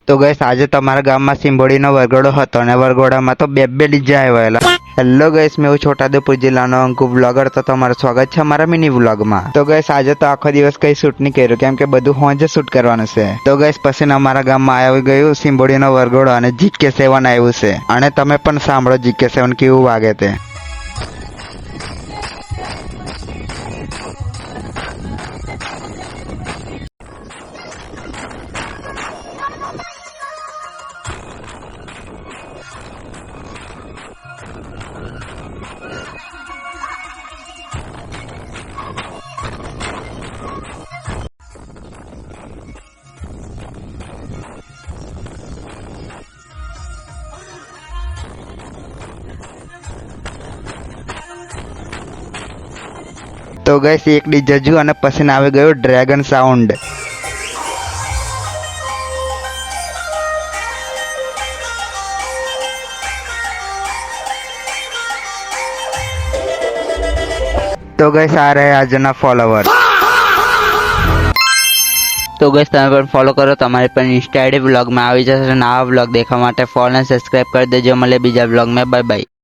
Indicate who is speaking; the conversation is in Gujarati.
Speaker 1: તો ગઈસ આજે તમારા ગામમાં સિંબોડીનો વરઘોડો હતો અને વરઘોડામાં તો બે ડીજે આવ્યા. હેલો ગઈસ, મેં છોટાઉદેપુર જિલ્લાનો અંકુ બ્લોગર, તો તમારું સ્વાગત છે અમારા મિની વ્લોગમાં. તો ગઈસ આજે તો આખો દિવસ કઈ શૂટ નહીં કર્યું કેમ કે બધું હોંજે શૂટ કરવાનું છે. તો ગઈસ પછી અમારા ગામમાં આવી ગયું સિંબોડીનો વરઘોડો અને GK7 આવ્યું છે અને તમે પણ સાંભળો GK7 કેવું વાગે તે. તો ગઈસ એક ડીજે જુ અને પછી આવી ગયું ડ્રેગન સાઉન્ડ. તો ગઈસ આ રહે આજના ફોલોવર. તો ગઈસ તમે પણ ફોલો કરો, તમારે પણ ઇન્સ્ટા આઈડી વ્લોગમાં આવી જશે અને આવા વ્લોગ દેખવા માટે ફોલો અને સબસ્ક્રાઈબ કરી દેજો. મળે બીજા વ્લોગમાં. Bye bye.